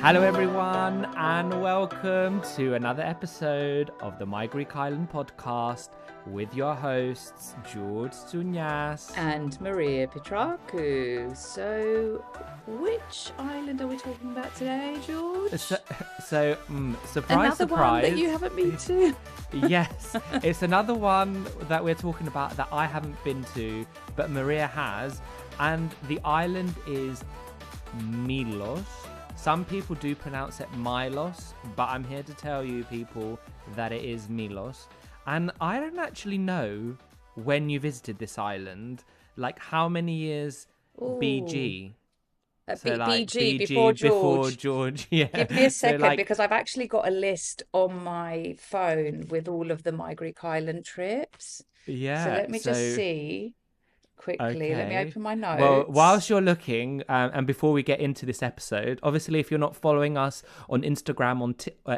Hello everyone and welcome to another episode of the My Greek Island podcast with your hosts George Tsounyas and Maria Petrakou. So, which island are we talking about today, George? Surprise, another surprise. One that you haven't been to. Yes, it's another one that we're talking about that I haven't been to, but Maria has. And the island is Milos. Some people do pronounce it Milos, but I'm here to tell you people that it is Milos. And I don't actually know when you visited this island, like how many years BG. So BG before George. Yeah. Give me a second because I've actually got a list on my phone with all of the My Greek Island trips. Yeah. So let me just see quickly. Okay. Let me open my notes. Well, whilst you're looking, and before we get into this episode, obviously, if you're not following us on Instagram,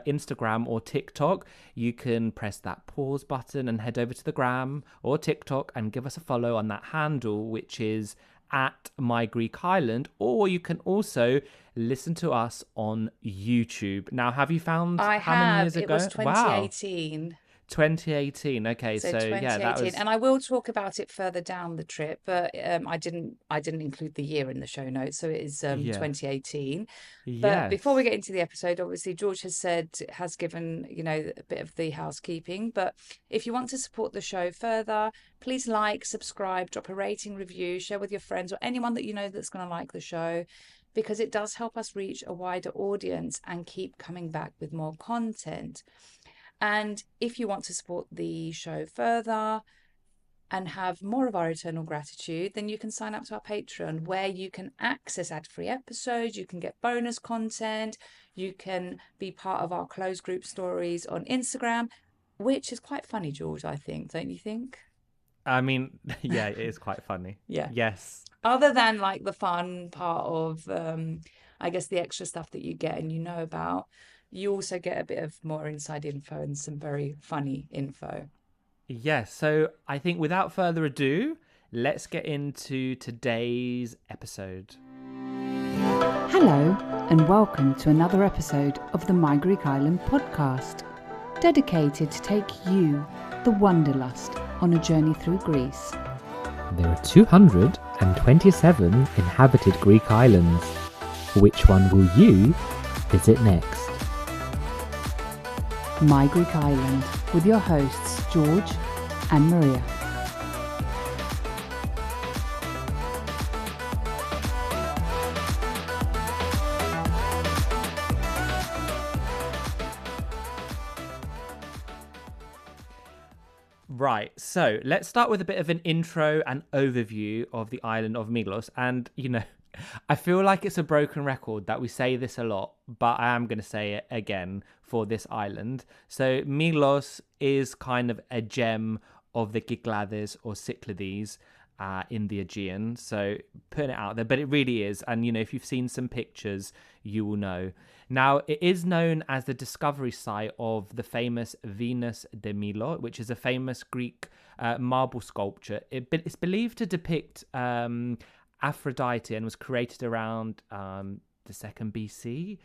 Instagram or TikTok, you can press that pause button and head over to the gram or TikTok and give us a follow on that handle, which is at My Greek Island, or you can also listen to us on YouTube. Now, have you found how many years ago? It was 2018. Wow. 2018. Okay, so 2018, yeah, that was... and I will talk about it further down the trip, but I didn't include the year in the show notes, so it is 2018. But before we get into the episode, obviously George has given a bit of the housekeeping. But if you want to support the show further, please like, subscribe, drop a rating, review, share with your friends or anyone that you know that's going to like the show, because it does help us reach a wider audience and keep coming back with more content. And if you want to support the show further and have more of our eternal gratitude, then you can sign up to our Patreon, where you can access ad-free episodes, you can get bonus content, you can be part of our closed group stories on Instagram, which is quite funny, George, I think, don't you think? I mean, yeah, it is quite funny. Yeah. Yes. Other than like the fun part of, I guess, the extra stuff that you get and you know about, you also get a bit of more inside info and some very funny info. Yes, so I think without further ado, let's get into today's episode. Hello, and welcome to another episode of the My Greek Island podcast, dedicated to take you, the wanderlust, on a journey through Greece. There are 227 inhabited Greek islands. Which one will you visit next? My Greek Island, with your hosts George and Maria. Right, so let's start with a bit of an intro and overview of the island of Milos. And, I feel like it's a broken record that we say this a lot, but I am going to say it again for this island. So Milos is kind of a gem of the Cyclades or Cyclades in the Aegean. So putting it out there, but it really is. And, if you've seen some pictures, you will know. Now, it is known as the discovery site of the famous Venus de Milo, which is a famous Greek marble sculpture. It's believed to depict Aphrodite and was created around the 2nd BC.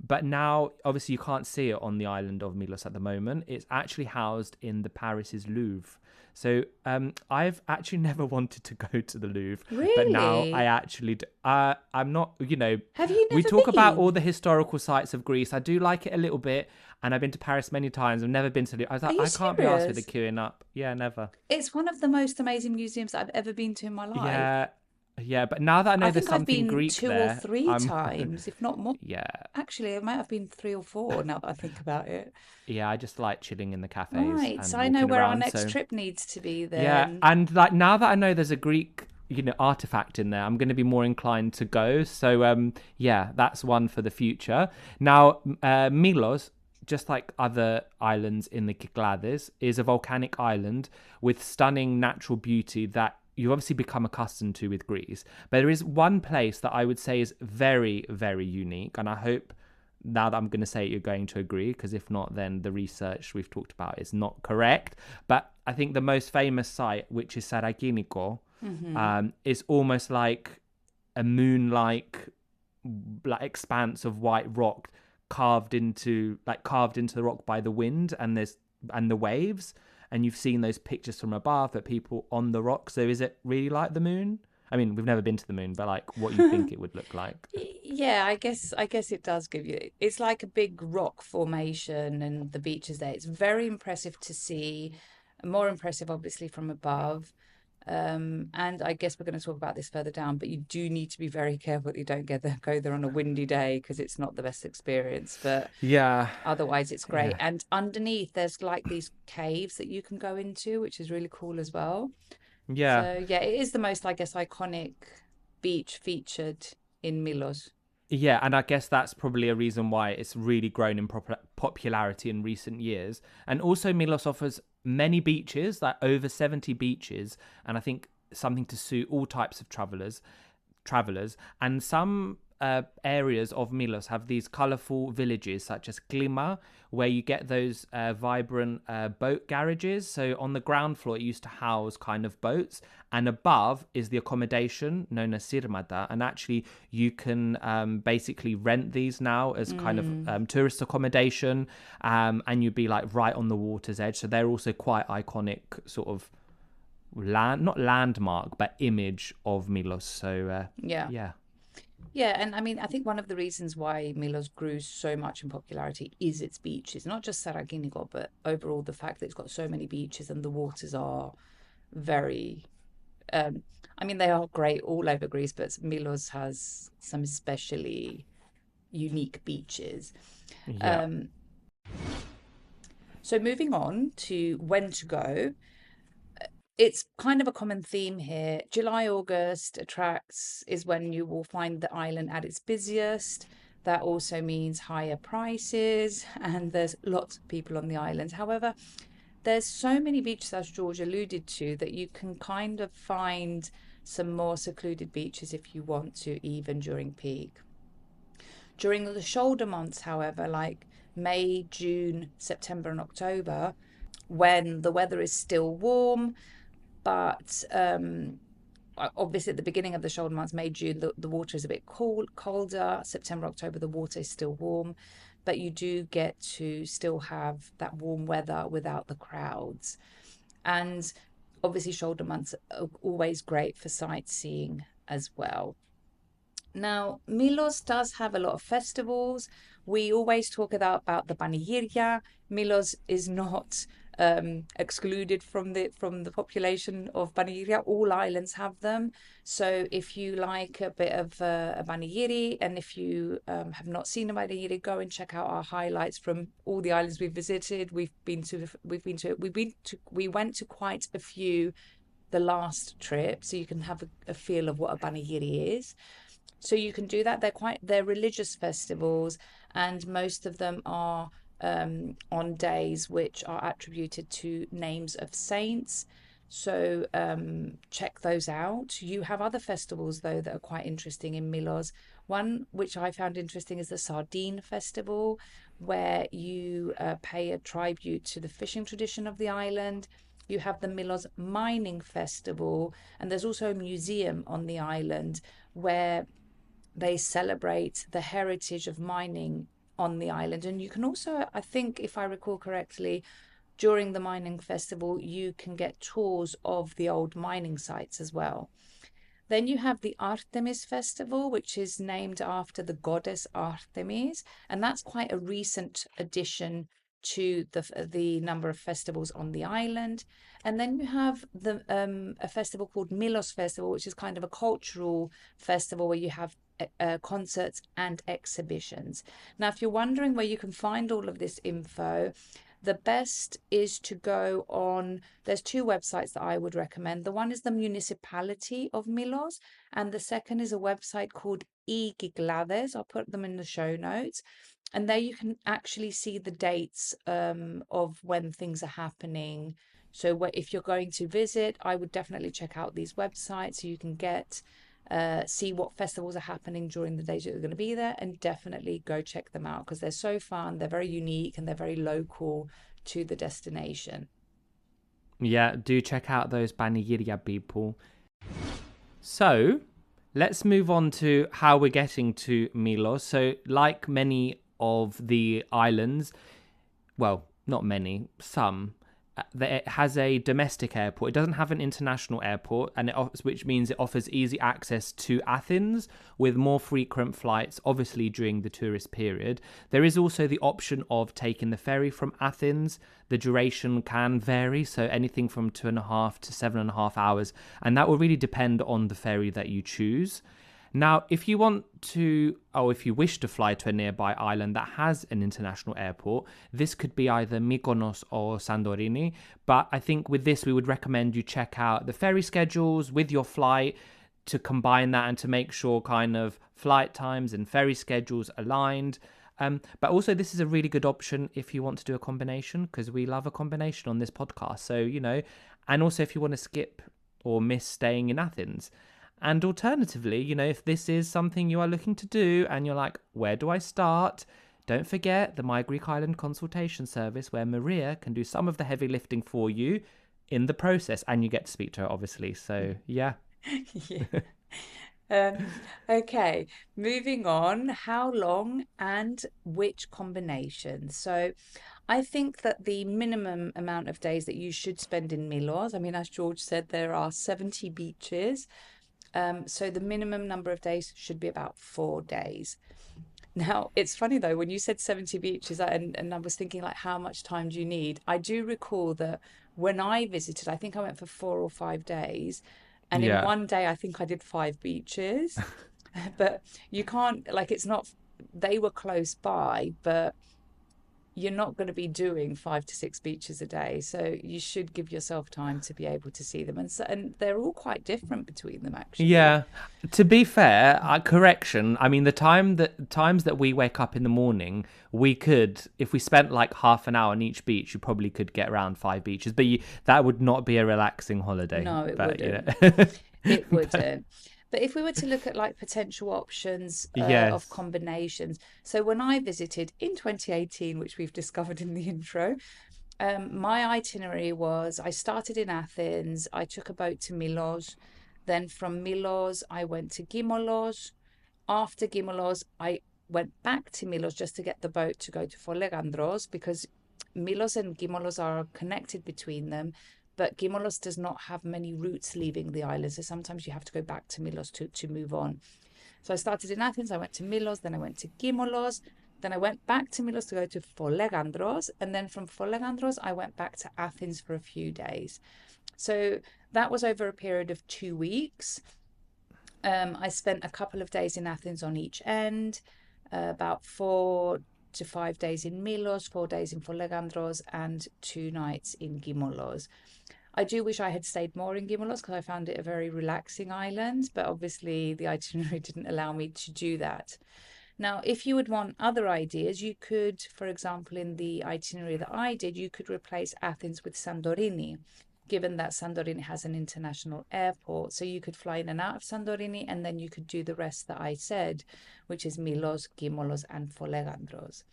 But now, obviously, you can't see it on the island of Milos at the moment. It's actually housed in the Paris's Louvre. So I've actually never wanted to go to the Louvre. Really? But now I actually do. I'm not, Have you never we talk been? about all the historical sites of Greece. I do like it a little bit. And I've been to Paris many times. I've never been to the Louvre. I was like, I can't be asked with the queuing up. Yeah, never. It's one of the most amazing museums I've ever been to in my life. Yeah, but now that I know there's something Greek there, there, I've been 2 or 3 times, if not more. Yeah. Actually, it might have been 3 or 4 now that I think about it. Yeah, I just like chilling in the cafes. Right, so I know where our next trip needs to be then. Yeah, and like now that I know there's a Greek, artifact in there, I'm going to be more inclined to go. So yeah, that's one for the future. Now, Milos, just like other islands in the Cyclades, is a volcanic island with stunning natural beauty that you've obviously become accustomed to with Greece. But there is one place that I would say is very, very unique. And I hope now that I'm going to say it, you're going to agree, because if not, then the research we've talked about is not correct. But I think the most famous site, which is Sarakiniko, is almost like a moon-like like expanse of white rock carved into the rock by the wind and the waves, and you've seen those pictures from above that people on the rock. So is it really like the moon? I mean, we've never been to the moon, but like what you think it would look like. Yeah, I guess it does give you, it's like a big rock formation and the beaches there. It's very impressive to see, more impressive obviously from above. And I guess we're going to talk about this further down, but you do need to be very careful that you don't go there on a windy day, because it's not the best experience. But yeah, otherwise it's great. Yeah. And underneath there's like these caves that you can go into, which is really cool as well. Yeah. So yeah, it is the most, I guess, iconic beach featured in Milos. Yeah, and I guess that's probably a reason why it's really grown in popularity in recent years. And also Milos offers many beaches, like over 70 beaches, and I think something to suit all types of travelers. And some areas of Milos have these colorful villages such as Klima, where you get those vibrant boat garages. So on the ground floor it used to house kind of boats, and above is the accommodation known as sirmata, and actually you can basically rent these now as kind of tourist accommodation, and you'd be like right on the water's edge. So they're also quite iconic sort of not landmark but image of Milos. So Yeah, and I mean, I think one of the reasons why Milos grew so much in popularity is its beaches, not just Saraginigo, but overall the fact that it's got so many beaches and the waters are very, I mean, they are great all over Greece, but Milos has some especially unique beaches. Yeah. So moving on to when to go. It's kind of a common theme here. July, August is when you will find the island at its busiest. That also means higher prices, and there's lots of people on the island. However, there's so many beaches, as George alluded to, that you can kind of find some more secluded beaches if you want to, even during peak. During the shoulder months, however, like May, June, September, and October, when the weather is still warm, but obviously at the beginning of the shoulder months, May, June, the water is a bit colder. September, October, the water is still warm, but you do get to still have that warm weather without the crowds. And obviously shoulder months are always great for sightseeing as well. Now, Milos does have a lot of festivals. We always talk about the panegyria. Milos is not excluded from the population of panegyria. All islands have them. So if you like a bit of a panegyri, and if you have not seen a panegyri, go and check out our highlights from all the islands we've visited. We went to quite a few the last trip, so you can have a feel of what a panegyri is. So you can do that. They're religious festivals, and most of them are on days which are attributed to names of saints. So check those out. You have other festivals though that are quite interesting in Milos. One which I found interesting is the Sardine Festival, where you pay a tribute to the fishing tradition of the island. You have the Milos Mining Festival, and there's also a museum on the island where they celebrate the heritage of mining on the island. And you can also, I think, if I recall correctly, during the mining festival, you can get tours of the old mining sites as well. Then you have the Artemis Festival, which is named after the goddess Artemis, and that's quite a recent addition to the number of festivals on the island. And then you have a festival called Milos Festival, which is kind of a cultural festival where you have concerts and exhibitions. Now, if you're wondering where you can find all of this info, the best is to go on, there's two websites that I would recommend. The one is the municipality of Milos, and the second is a website called Kyklades. I'll put them in the show notes. And there you can actually see the dates of when things are happening. So if you're going to visit, I would definitely check out these websites so you can see what festivals are happening during the days that you're going to be there, and definitely go check them out because they're so fun, they're very unique, and they're very local to the destination. Yeah, do check out those panegyria people. So, let's move on to how we're getting to Milos. So like many of the islands, well, not many, some, it has a domestic airport. It doesn't have an international airport, and which means it offers easy access to Athens with more frequent flights, obviously during the tourist period. There is also the option of taking the ferry from Athens. The duration can vary, so anything from 2.5 to 7.5 hours, and that will really depend on the ferry that you choose. Now, if you wish to fly to a nearby island that has an international airport, this could be either Mykonos or Santorini. But I think with this, we would recommend you check out the ferry schedules with your flight to combine that and to make sure kind of flight times and ferry schedules aligned. But also, this is a really good option if you want to do a combination, because we love a combination on this podcast. So, and also if you want to skip or miss staying in Athens. And alternatively, if this is something you are looking to do and you're like, where do I start? Don't forget the My Greek Island consultation service, where Maria can do some of the heavy lifting for you in the process. And you get to speak to her, obviously. So, yeah. Okay, moving on. How long and which combination? So I think that the minimum amount of days that you should spend in Milos, as George said, there are 70 beaches. So the minimum number of days should be about 4 days. Now, it's funny though, when you said 70 beaches, and I was thinking like, how much time do you need? I do recall that when I visited, I think I went for 4 or 5 days. And in one day, I think I did 5 beaches. But you can't, they were close by, but you're not going to be doing 5 to 6 beaches a day. So you should give yourself time to be able to see them. And they're all quite different between them, actually. Yeah. To be fair, correction. The times that we wake up in the morning, we could, if we spent like half an hour on each beach, you probably could get around 5 beaches. But that would not be a relaxing holiday. No, it wouldn't. It wouldn't. But if we were to look at potential options of combinations, so when I visited in 2018, which we've discovered in the intro, my itinerary was I started in Athens, I took a boat to Milos, then from Milos I went to Gimolos. After Gimolos, I went back to Milos just to get the boat to go to Folegandros, because Milos and Gimolos are connected between them. But Gimolos does not have many routes leaving the island. So sometimes you have to go back to Milos to move on. So I started in Athens, I went to Milos, then I went to Gimolos, then I went back to Milos to go to Folegandros. And then from Folegandros, I went back to Athens for a few days. So that was over a period of 2 weeks. I spent a couple of days in Athens on each end, about 4 to 5 days in Milos, 4 days in Folegandros, and 2 nights in Gimolos. I do wish I had stayed more in Gimolos because I found it a very relaxing island, but obviously the itinerary didn't allow me to do that. Now, if you would want other ideas, you could, for example, in the itinerary that I did, you could replace Athens with Santorini, given that Santorini has an international airport. So you could fly in and out of Santorini, and then you could do the rest that I said, which is Milos, Gimolos, and Folegandros.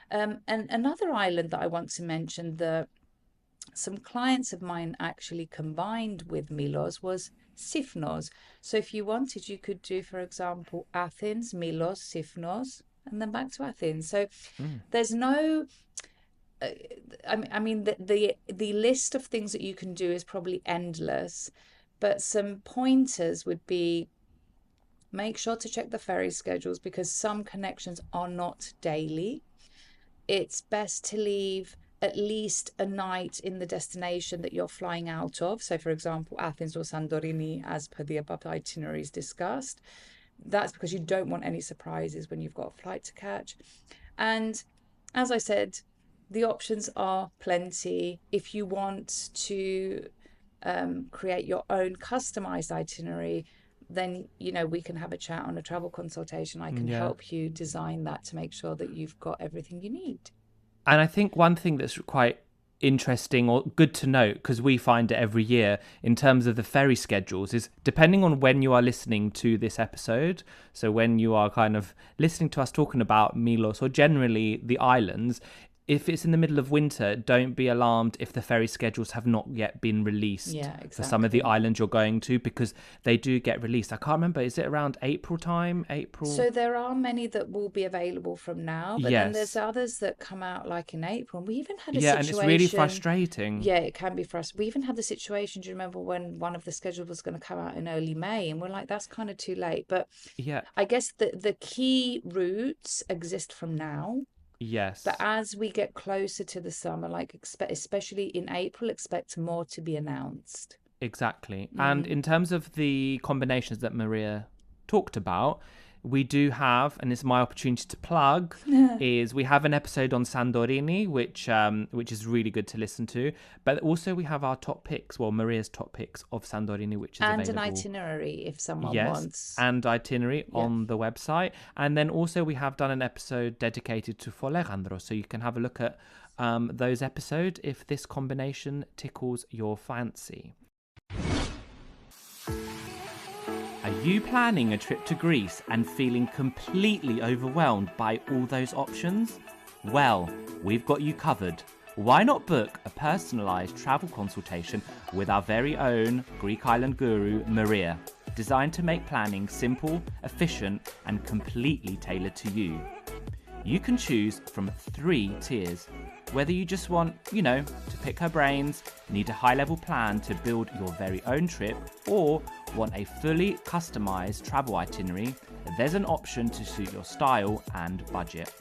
And another island that I want to mention that some clients of mine actually combined with Milos was Sifnos. So if you wanted, you could do, for example, Athens, Milos, Sifnos, and then back to Athens. So there's no... the list of things that you can do is probably endless, but some pointers would be: make sure to check the ferry schedules, because some connections are not daily. It's best to leave at least a night in the destination that you're flying out of. So, for example, Athens or Santorini, as per the above itineraries discussed. That's because you don't want any surprises when you've got a flight to catch. And as I said, the options are plenty. If you want to create your own customized itinerary, then, we can have a chat on a travel consultation. I can help you design that to make sure that you've got everything you need. And I think one thing that's quite interesting or good to note, because we find it every year in terms of the ferry schedules, is depending on when you are listening to this episode, so when you are kind of listening to us talking about Milos or generally the islands, if it's in the middle of winter, don't be alarmed if the ferry schedules have not yet been released for some of the islands you're going to, because they do get released. I can't remember, is it around April time? So there are many that will be available from now, but then there's others that come out like in April. And we even had a situation... and it's really frustrating. Yeah, it can be frustrating. We even had the situation, do you remember, when one of the schedules was going to come out in early May, and we're like, that's kind of too late. But I guess the key routes exist from now. Yes. But as we get closer to the summer, like especially in April, expect more to be announced. Exactly. And in terms of the combinations that Maria talked about, we do have, and it's my opportunity to plug, is we have an episode on Santorini, which is really good to listen to. But also we have our top picks, well, Maria's top picks of Santorini, which is available. And an itinerary if someone wants. And itinerary on the website. And then also we have done an episode dedicated to Folegandros, so you can have a look at those episodes if this combination tickles your fancy. Are you planning a trip to Greece and feeling completely overwhelmed by all those options? Well, we've got you covered. Why not book a personalised travel consultation with our very own Greek island guru, Maria, designed to make planning simple, efficient, and completely tailored to you. You can choose from 3 tiers. Whether you just want, to pick her brains, need a high-level plan to build your very own trip, or want a fully customised travel itinerary, there's an option to suit your style and budget.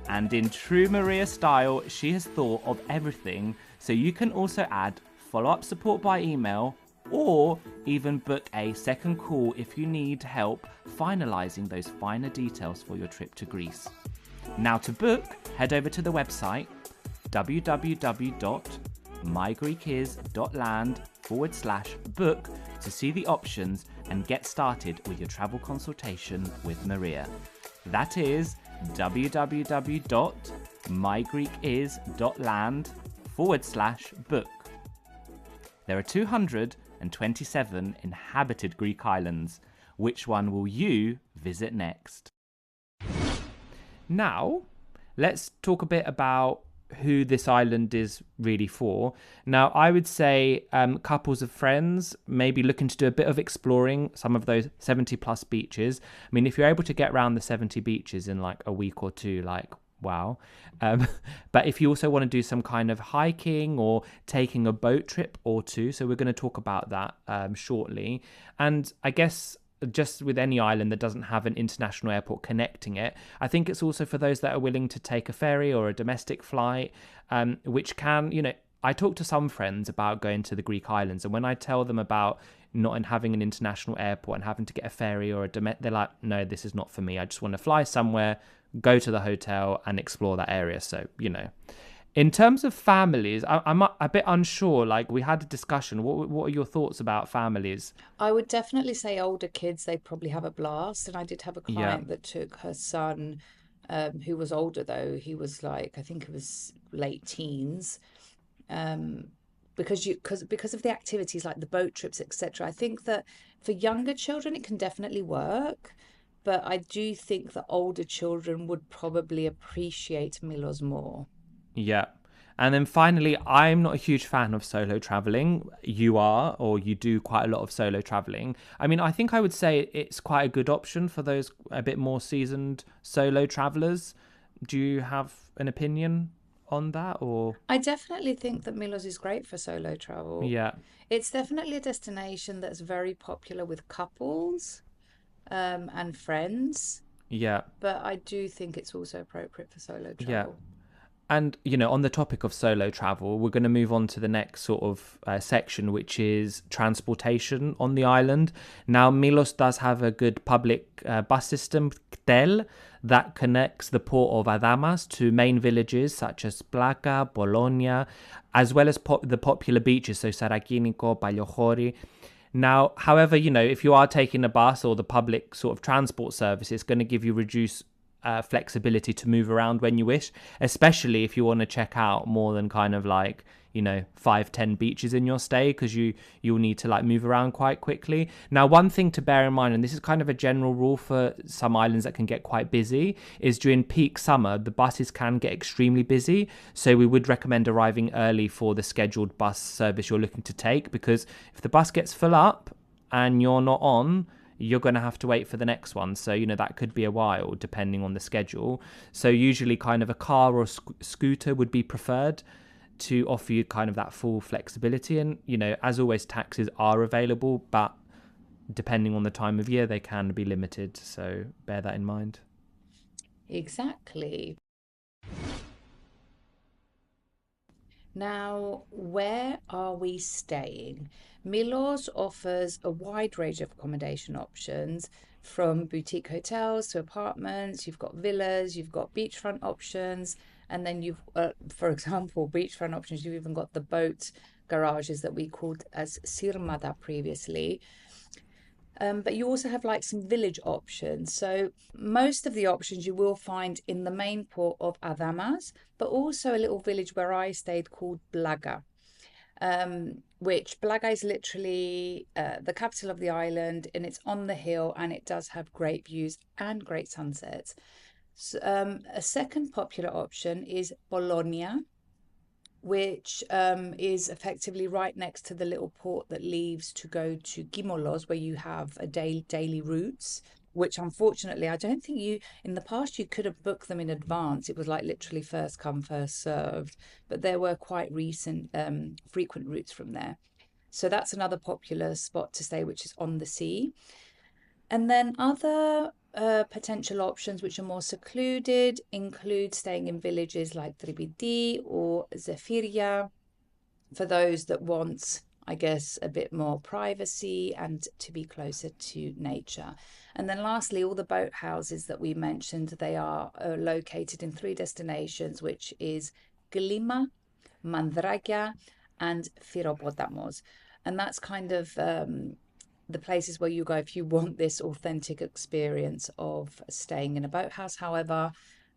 And in true Maria style, she has thought of everything, so you can also add follow-up support by email, or even book a second call if you need help finalising those finer details for your trip to Greece. Now to book, head over to the website www.mygreekis.land/book to see the options and get started with your travel consultation with Maria. That is www.mygreekis.land/book. There are 227 inhabited Greek islands. Which one will you visit next? Now, let's talk a bit about who this island is really for. Now, I would say couples of friends, maybe looking to do a bit of exploring some of those 70 plus beaches. I mean, if you're able to get around the 70 beaches in like a week or two, like, wow. But if you also want to do some kind of hiking or taking a boat trip or two, so we're going to talk about that shortly. And I guess just with any island that doesn't have an international airport connecting it, I think it's also for those that are willing to take a ferry or a domestic flight, which can, I talk to some friends about going to the Greek islands, and when I tell them about not having an international airport and having to get a ferry or they're like, no, this is not for me. I just want to fly somewhere, go to the hotel and explore that area. So, in terms of families, I'm a bit unsure. Like, we had a discussion. What are your thoughts about families? I would definitely say older kids, they probably have a blast. And I did have a client that took her son, who was older though. He was like, I think it was late teens. Because of the activities like the boat trips, etc. I think that for younger children, it can definitely work. But I do think that older children would probably appreciate Milos more. Yeah. And then finally, I'm not a huge fan of solo traveling. You are, or you do quite a lot of solo traveling. I mean, I think I would say it's quite a good option for those a bit more seasoned solo travelers. Do you have an opinion on that? Or I definitely think that Milos is great for solo travel. Yeah. It's definitely a destination that's very popular with couples and friends. Yeah. But I do think it's also appropriate for solo travel. Yeah. And, on the topic of solo travel, we're going to move on to the next sort of section, which is transportation on the island. Now, Milos does have a good public bus system, KTEL, that connects the port of Adamas to main villages such as Plaka, Bologna, as well as the popular beaches, so Sarakiniko, Pagliocchori. Now, however, if you are taking a bus or the public sort of transport service, it's going to give you reduced flexibility to move around when you wish, especially if you want to check out more than kind of like 5-10 beaches in your stay, because you'll need to like move around quite quickly. Now, one thing to bear in mind, and this is kind of a general rule for some islands that can get quite busy, is during peak summer the buses can get extremely busy, so we would recommend arriving early for the scheduled bus service you're looking to take, because if the bus gets full up and you're not on, you're going to have to wait for the next one. So, that could be a while depending on the schedule. So usually kind of a car or scooter would be preferred to offer you kind of that full flexibility. And, as always, taxis are available, but depending on the time of year, they can be limited. So bear that in mind. Exactly. Now, where are we staying? Milos offers a wide range of accommodation options, from boutique hotels to apartments. You've got villas, you've got beachfront options, and then you've, for example, beachfront options, you've even got the boat garages that we called as sirmada previously. But you also have like some village options. So most of the options you will find in the main port of Adamas, but also a little village where I stayed called Blaga, which Blaga is literally the capital of the island, and it's on the hill, and it does have great views and great sunsets. So, a second popular option is Bologna, which is effectively right next to the little port that leaves to go to Gimolos, where you have a daily routes, which unfortunately I don't think in the past you could have booked them in advance. It was like literally first come, first served, but there were quite recent frequent routes from there. So that's another popular spot to stay, which is on the sea. And then other potential options which are more secluded include staying in villages like Tripiti or Zefiria, for those that want, I guess, a bit more privacy and to be closer to nature. And then lastly, all the boat houses that we mentioned, they are located in 3 destinations, which is Glima, Mandragia and Firopotamos. And that's kind of the places where you go if you want this authentic experience of staying in a boathouse. However,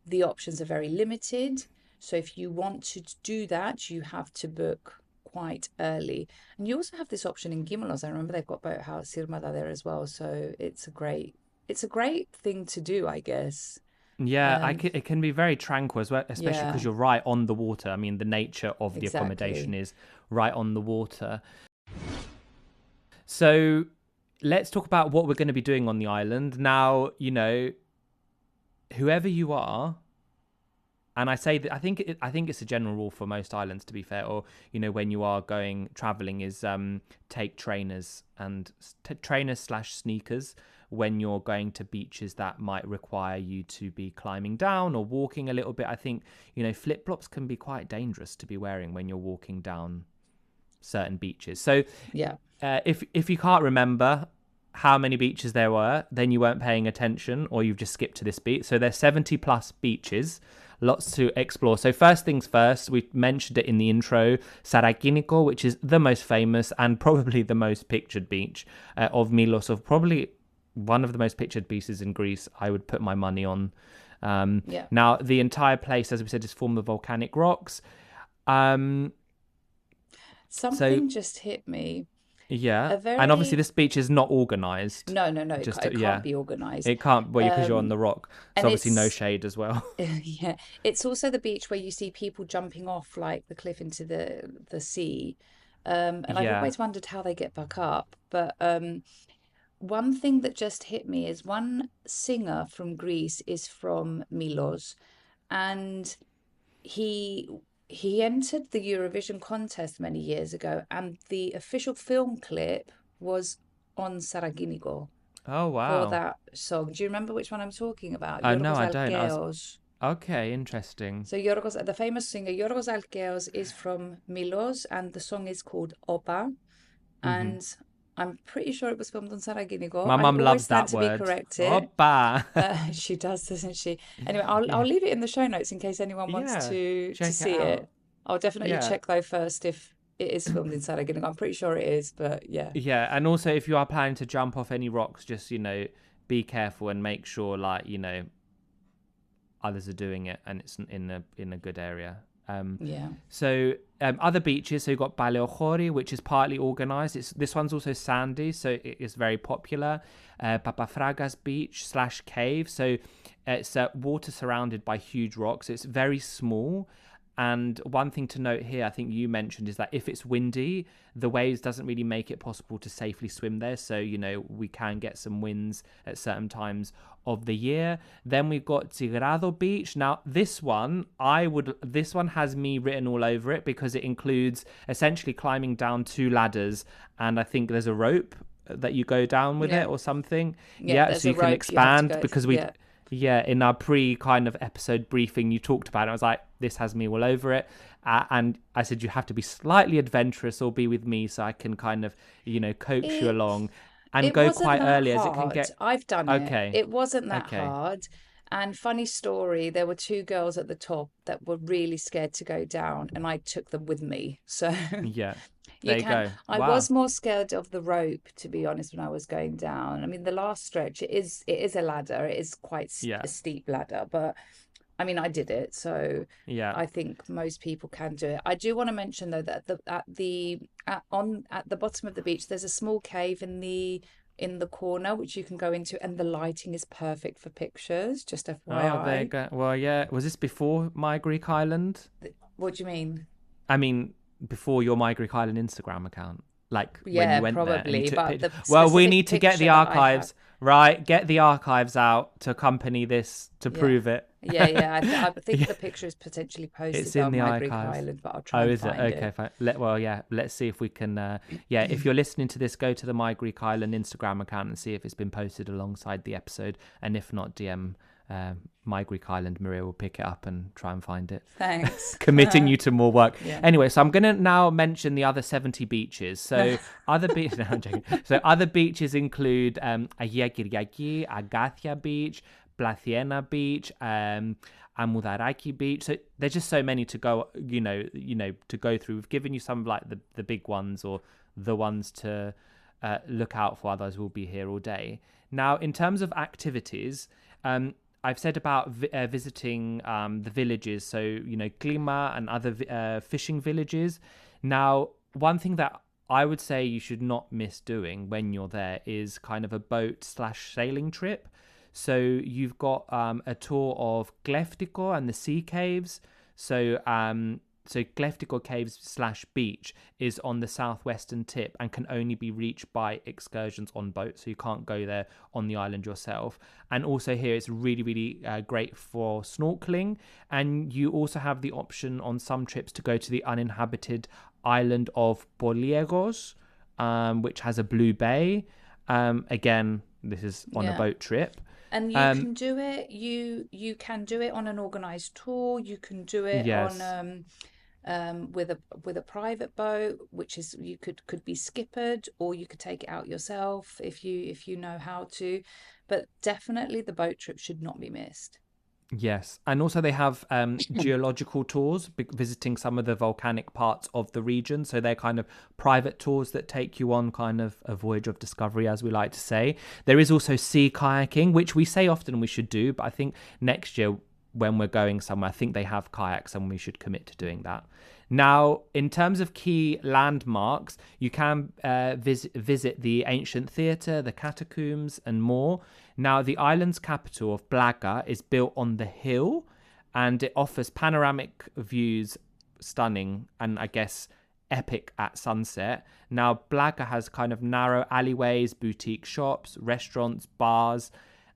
the options are very limited. So if you want to do that, you have to book quite early. And you also have this option in Gimolos. I remember they've got boathouse Sirmada there as well. So it's a great thing to do, I guess. Yeah, it can be very tranquil as well, especially because you're right on the water. I mean, the nature of the accommodation is right on the water. So let's talk about what we're going to be doing on the island. Now, whoever you are, and I say that I think it's a general rule for most islands, to be fair, or when you are traveling, is take trainers and trainers/sneakers when you're going to beaches that might require you to be climbing down or walking a little bit. I think flip-flops can be quite dangerous to be wearing when you're walking down certain beaches. So if you can't remember how many beaches there were, then you weren't paying attention, or you've just skipped to this beat. So there's 70 plus beaches, lots to explore. So first things first, we mentioned it in the intro, Sarakiniko, which is the most famous and probably the most pictured beach of Milos, of probably one of the most pictured beaches in Greece, I would put my money on. Now, the entire place, as we said, is formed of volcanic rocks. Something just hit me. And obviously this beach is not organised. No, it can't be organised. It can't, because you're on the rock. So obviously no shade as well. Yeah, it's also the beach where you see people jumping off like the cliff into the sea. And I've always wondered how they get back up. But one thing that just hit me is one singer from Greece is from Milos, and he entered the Eurovision contest many years ago, and the official film clip was on Sarakiniko. Oh, wow. For that song. Do you remember which one I'm talking about? No, I don't. Okay, interesting. So the famous singer Yorgos Alkeos is from Milos, and the song is called Opa. And I'm pretty sure it was filmed on Sarakiniko. My mum loves that word. To be corrected. Opa. She does, doesn't she? Anyway, I'll leave it in the show notes in case anyone wants to see it. I'll definitely check though first if it is filmed in Folegandros. I'm pretty sure it is, but yeah. Yeah, and also if you are planning to jump off any rocks, just, be careful and make sure, others are doing it and it's in a good area. So other beaches, so you've got Baleochori, which is partly organized. This one's also sandy, so it is very popular. Papafragas beach / cave, so it's water surrounded by huge rocks. It's very small. And one thing to note here, I think you mentioned, is that if it's windy, the waves doesn't really make it possible to safely swim there. So, we can get some winds at certain times of the year. Then we've got Tsigrado Beach. Now, this one has me written all over it because it includes essentially climbing down 2 ladders. And I think there's a rope that you go down with it or something. So you can expand because in our kind of episode briefing, you talked about it. I was like, this has me all over it. And I said, you have to be slightly adventurous or be with me so I can kind of, coax you along and go quite early as it can get. I've done it. It wasn't that hard. And funny story, there were 2 girls at the top that were really scared to go down and I took them with me. So there you go. I was more scared of the rope, to be honest, when I was going down. I mean, the last stretch, it is a ladder. It is quite a steep ladder, but I mean, I did it. So I think most people can do it. I do want to mention though that at the bottom of the beach, there's a small cave in the corner which you can go into, and the lighting is perfect for pictures. Just FYI. Oh, there you go. Well, was this before My Greek Island? What do you mean? I mean, before your My Greek Island Instagram account, like when you went probably. There. But we need to get the archives, right? Get the archives out to accompany this to prove it. I think the picture is potentially posted it's in on the My archives. Greek Island, but I'll try and find it. Okay, fine. Let's see if we can. If you're listening to this, go to the My Greek Island Instagram account and see if it's been posted alongside the episode. And if not, DM My Greek Island. Maria will pick it up and try and find it. Thanks. Committing you to more work. Anyway, so I'm going to now mention the other 70 beaches. So other beaches. No, I'm joking. So other beaches include Agia Kyriaki, Agathia Beach, Plathiena Beach, Amudaraki Beach. So there's just so many to go, to go through. We've given you some of like the big ones or the ones to look out for. Otherwise, we'll be here all day. Now, in terms of activities, I've said about visiting the villages. So, Klima and other fishing villages. Now, one thing that I would say you should not miss doing when you're there is kind of a boat / sailing trip. So you've got a tour of Kleftiko and the sea caves. So Kleftiko Caves / beach is on the southwestern tip and can only be reached by excursions on boat. So you can't go there on the island yourself. And also here it's really, really great for snorkeling. And you also have the option on some trips to go to the uninhabited island of Poliegos, which has a blue bay. Again, this is on a boat trip. And you can do it. You can do it on an organized tour. You can do it on with a private boat, which is you could be skippered, or you could take it out yourself if you know how to. But definitely the boat trip should not be missed. Yes, and also they have geological tours, visiting some of the volcanic parts of the region. So they're kind of private tours that take you on kind of a voyage of discovery, as we like to say. There is also sea kayaking, which we say often we should do, but I think next year when we're going somewhere, I think they have kayaks and we should commit to doing that. Now, in terms of key landmarks, you can visit the ancient theatre, the catacombs, and more. Now, the island's capital of Blaga is built on the hill, and it offers panoramic views, stunning, and I guess epic at sunset. Now, Blaga has kind of narrow alleyways, boutique shops, restaurants, bars,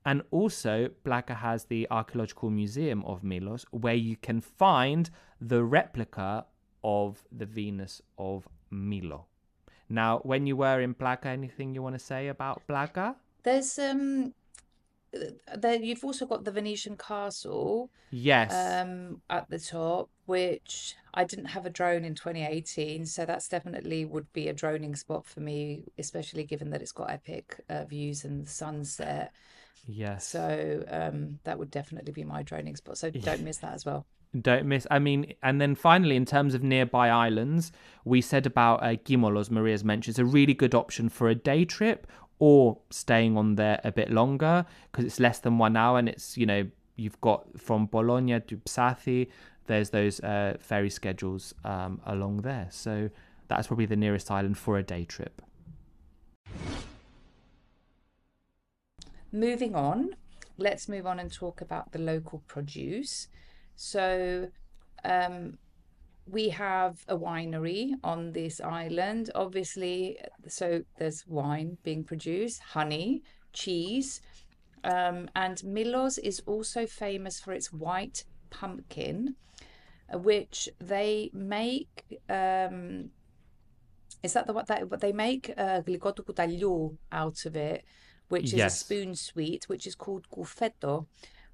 and also Blaga has the Archaeological Museum of Milos, where you can find the replica of the Venus of Milo. Now, when you were in Blaga, anything you want to say about Blaga? There's you've also got the Venetian castle. Yes. At the top, which I didn't have a drone in 2018, so that's definitely would be a droning spot for me, especially given that it's got epic views and the sunset. Yes. So that would definitely be my droning spot. So don't miss that as well. Don't miss. I mean, and then finally, in terms of nearby islands, we said about Gimolos, Maria's mentioned, it's a really good option for a day trip or staying on there a bit longer because it's less than 1 hour and it's, you've got from Bologna to Psathi, there's those ferry schedules along there. So that's probably the nearest island for a day trip. Moving on, let's move on and talk about the local produce. So we have a winery on this island, obviously. So there's wine being produced, honey, cheese, and Milos is also famous for its white pumpkin, which they make. Is that what they make? Γλυκό του κουταλιού out of it, which is a spoon sweet, which is called kouféto,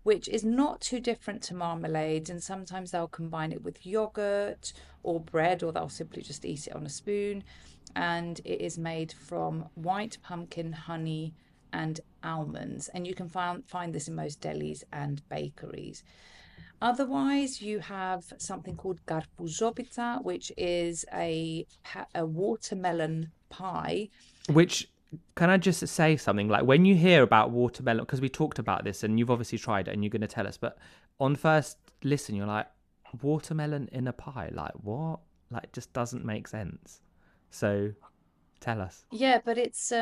which is not too different to marmalade, and sometimes they'll combine it with yogurt or bread, or they'll simply just eat it on a spoon. And it is made from white pumpkin, honey, and almonds, and you can find this in most delis and bakeries. Otherwise, you have something called karpouzopita, which is a watermelon pie. Which, can I just say something? Like, when you hear about watermelon, because we talked about this and you've obviously tried it and you're going to tell us, but on first listen, you're like, watermelon in a pie? Like, what? Like, it just doesn't make sense. So tell us. Yeah, but it's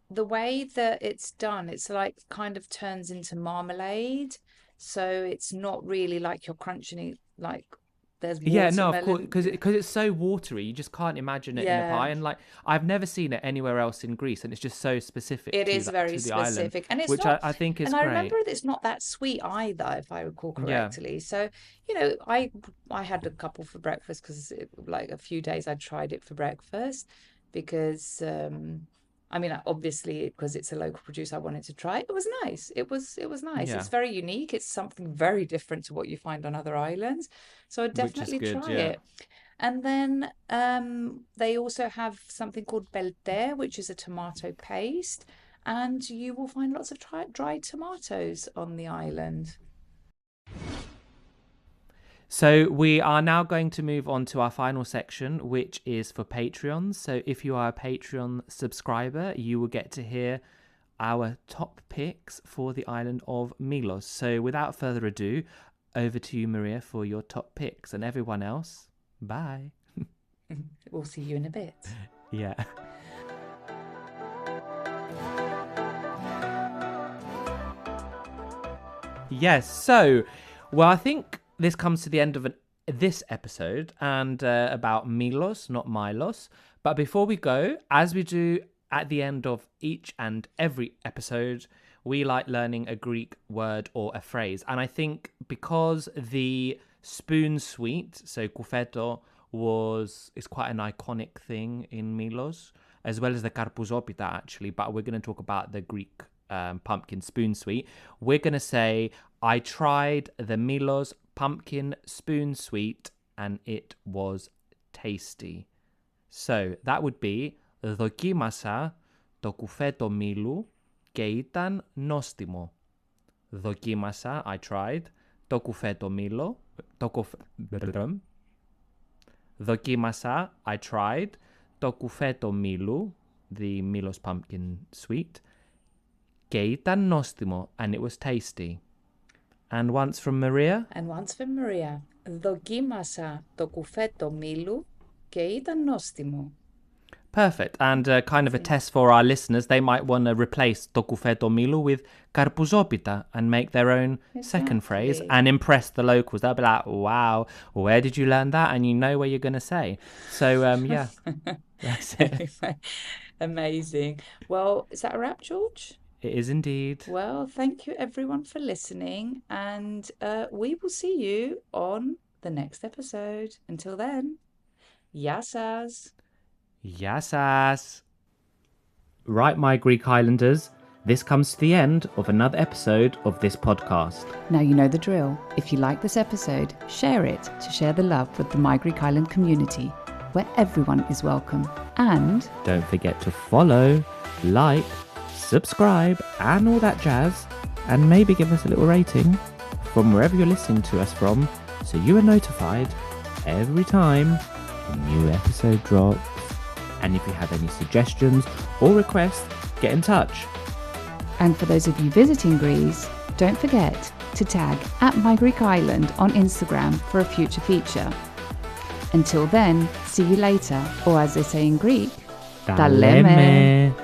the way that it's done, it's like kind of turns into marmalade. So it's not really like you're crunching it, like there's watermelon. Yeah, no, of course, because it's so watery, you just can't imagine it in a pie. And like, I've never seen it anywhere else in Greece, and it's just so specific. It is very specific, island, and it's which not, I think is and great. I remember it's not that sweet either, if I recall correctly. Yeah. So I had a couple for breakfast because like a few days I tried it for breakfast because. I mean, obviously, because it's a local produce, I wanted to try it. It was nice. It was nice. Yeah. It's very unique. It's something very different to what you find on other islands. So I'd definitely try it. And then they also have something called belter, which is a tomato paste. And you will find lots of dried tomatoes on the island. So we are now going to move on to our final section, which is for Patreons. So if you are a Patreon subscriber, you will get to hear our top picks for the island of Milos. So without further ado, over to you, Maria, for your top picks. And everyone else, bye. We'll see you in a bit. Yeah. Yes, so, well, I think this comes to the end of this episode and about Milos, not Milos. But before we go, as we do at the end of each and every episode, we like learning a Greek word or a phrase. And I think because the spoon sweet, so κουφέτο, is quite an iconic thing in Milos, as well as the karpouzopita actually, but we're going to talk about the Greek pumpkin spoon sweet. We're going to say, I tried the Milos pumpkin spoon sweet and it was tasty. So that would be Dokímasa το κουφέτο Μήλου και ήταν νόστιμο. Dokímasa, I tried, το κουφέτο Μήλου, Dokímasa, I tried, το κουφέτο Μήλου, the Milos pumpkin sweet, και ήταν νόστιμο, and it was tasty. And once from Maria. And once from Maria. Δοκίμασα το κουφέτο Μήλου και ήταν νόστιμο. Perfect. And kind of a test for our listeners, they might want to replace το κουφέτο Μήλου with karpouzopita and make their own second phrase and impress the locals. They'll be like, wow, where did you learn that? And you know where you're going to say. So, yeah, that's it. Amazing. Well, is that a wrap, George? It is indeed. Well, thank you everyone for listening, and we will see you on the next episode. Until then, Γεια σας. Γεια σας. Right, my Greek Islanders, this comes to the end of another episode of this podcast. Now you know the drill. If you like this episode, share it to share the love with the My Greek Island community, where everyone is welcome. And don't forget to follow, like, subscribe and all that jazz, and maybe give us a little rating from wherever you're listening to us from, so you are notified every time a new episode drops. And if you have any suggestions or requests, get in touch. And for those of you visiting Greece, don't forget to tag @MyGreekIsland on Instagram for a future feature. Until then, see you later, or as they say in Greek, Ta leme.